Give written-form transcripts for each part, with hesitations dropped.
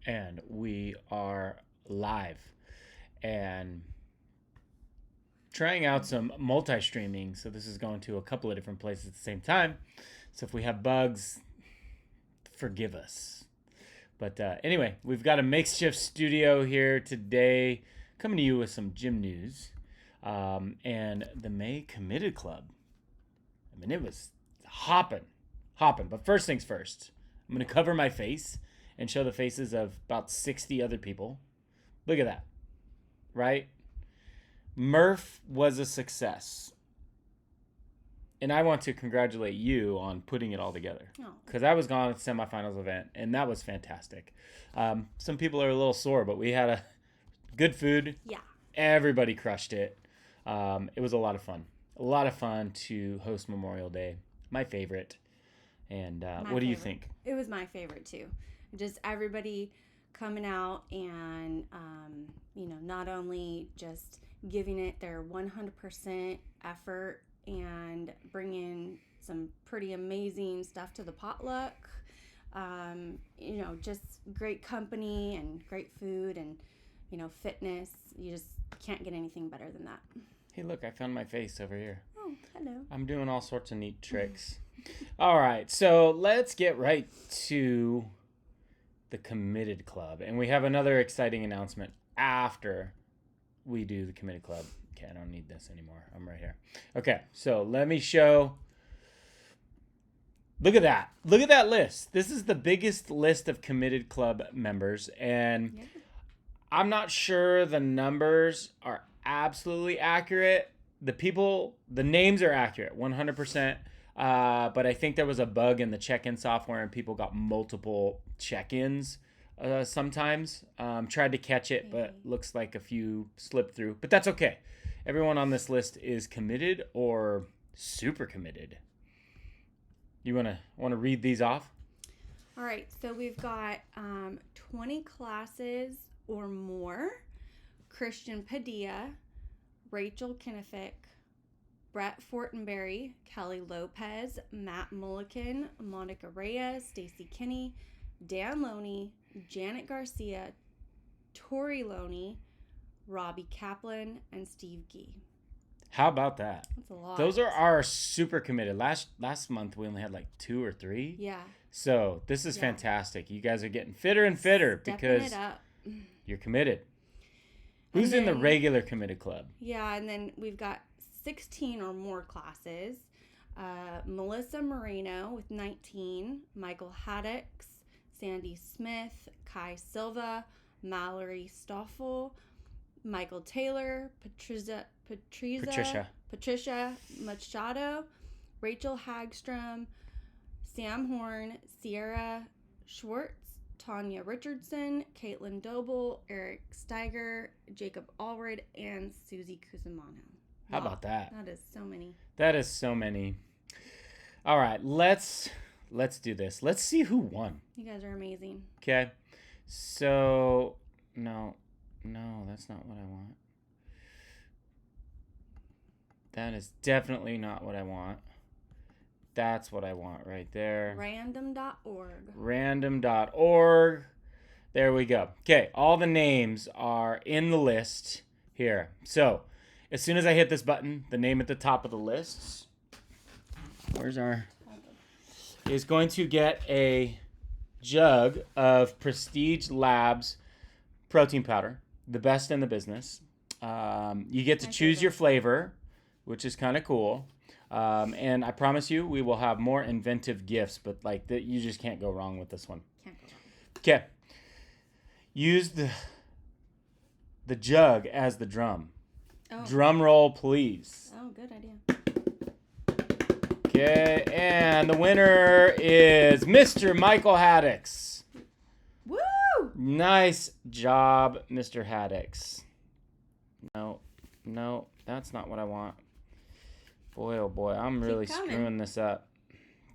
And we are live and trying out some multi-streaming. So this is going to a couple of different places at the same time. So if we have bugs, forgive us. But anyway, we've got a makeshift studio here today, coming to you with some gym news. And the May Committed Club. I mean, it was hopping. But first things first, I'm going to cover my face and show the faces of about 60 other people. Look at that, right? Murph was a success. And I want to congratulate you on putting it all together. Because I was gone at the semifinals event, and that was fantastic. Some people are a little sore, but we had a good food. Yeah. Everybody crushed it. It was a lot of fun. A lot of fun to host Memorial Day. My favorite. And what do you think? It was my favorite too. Just everybody coming out and, not only just giving it their 100% effort and bringing some pretty amazing stuff to the potluck. Just great company and great food and, fitness. You just can't get anything better than that. Hey, look, I found my face over here. Oh, hello. I'm doing all sorts of neat tricks. All right, so let's get right to the Committed Club. And we have another exciting announcement after we do the Committed Club. Okay, I don't need this anymore. I'm right here. Okay, so let me show. Look at that. Look at that list. This is the biggest list of Committed Club members. And yeah. I'm not sure the numbers are absolutely accurate. The names are accurate, 100%. But I think there was a bug in the check-in software and people got multiple check-ins sometimes. Tried to catch it, but looks like a few slipped through. But that's okay. Everyone on this list is committed or super committed. You want to read these off? All right. So we've got 20 classes or more. Christian Padilla, Rachel Kinnifick, Brett Fortenberry, Kelly Lopez, Matt Mulliken, Monica Reyes, Stacy Kinney, Dan Loney, Janet Garcia, Tori Loney, Robbie Kaplan, and Steve Gee. How about that? That's a lot. Those are our super committed. Last month we only had like 2 or 3. Yeah. So this is fantastic. You guys are getting fitter and fitter because you're committed. Who's in the regular Committed Club? Yeah, and then we've got 16 or more classes. Melissa Moreno with 19, Michael Haddix, Sandy Smith, Kai Silva, Mallory Stoffel, Michael Taylor, Patricia Machado, Rachel Hagstrom, Sam Horn, Sierra Schwartz, Tanya Richardson, Caitlin Doble, Eric Steiger, Jacob Allred, and Susie Cusimano. How about that? That is so many. That is so many. All right, let's do this. Let's see who won. You guys are amazing. Okay. So, no, that's not what I want. That is definitely not what I want. That's what I want right there. Random.org. Random.org. There we go. Okay, all the names are in the list here. So, as soon as I hit this button, the name at the top of the list, is going to get a jug of Prestige Labs protein powder, the best in the business. You get to choose your flavor, which is kind of cool. And I promise you, we will have more inventive gifts, but you just can't go wrong with this one. Can't go wrong. Okay. Use the jug as the drum. Oh. Drum roll, please. Oh, good idea. Okay, and the winner is Mr. Michael Haddix. Woo! Nice job, Mr. Haddix. No, that's not what I want. Boy, oh boy, I'm really screwing this up.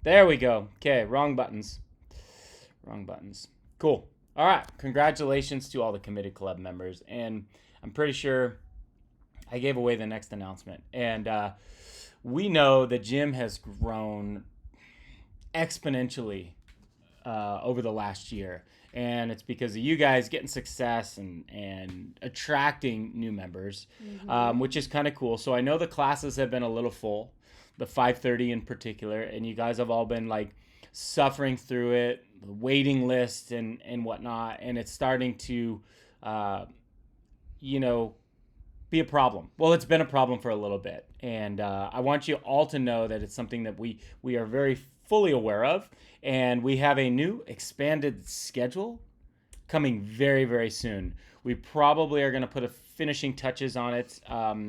There we go. Okay, wrong buttons. Cool. All right, congratulations to all the Committed Club members. And I'm pretty sure I gave away the next announcement. And we know the gym has grown exponentially over the last year. And it's because of you guys getting success and attracting new members, which is kind of cool. So I know the classes have been a little full, the 5:30 in particular, and you guys have all been like suffering through it, the waiting list and whatnot, and it's starting to, be a problem. Well, it's been a problem for a little bit, and I want you all to know that it's something that we are very fully aware of, and we have a new expanded schedule coming very, very soon. We probably are going to put a finishing touches on it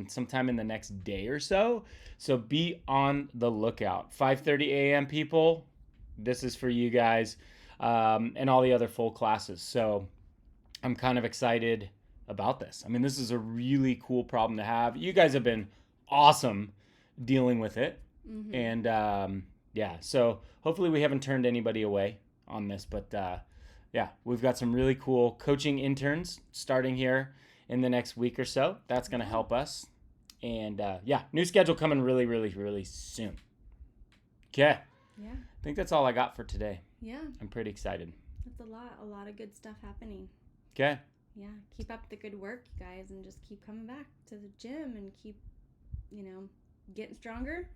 sometime in the next day or so. So be on the lookout. 5:30 a.m. people, this is for you guys, and all the other full classes. So I'm kind of excited about this. I mean, this is a really cool problem to have. You guys have been awesome dealing with it. And so hopefully we haven't turned anybody away on this, but we've got some really cool coaching interns starting here in the next week or so. That's going to help us. And new schedule coming really, really, really soon. Okay. Yeah. I think that's all I got for today. Yeah. I'm pretty excited. That's a lot of good stuff happening. Okay. Yeah. Keep up the good work, you guys, and just keep coming back to the gym and keep, getting stronger.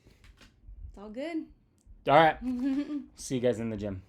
It's all good. All right. See you guys in the gym.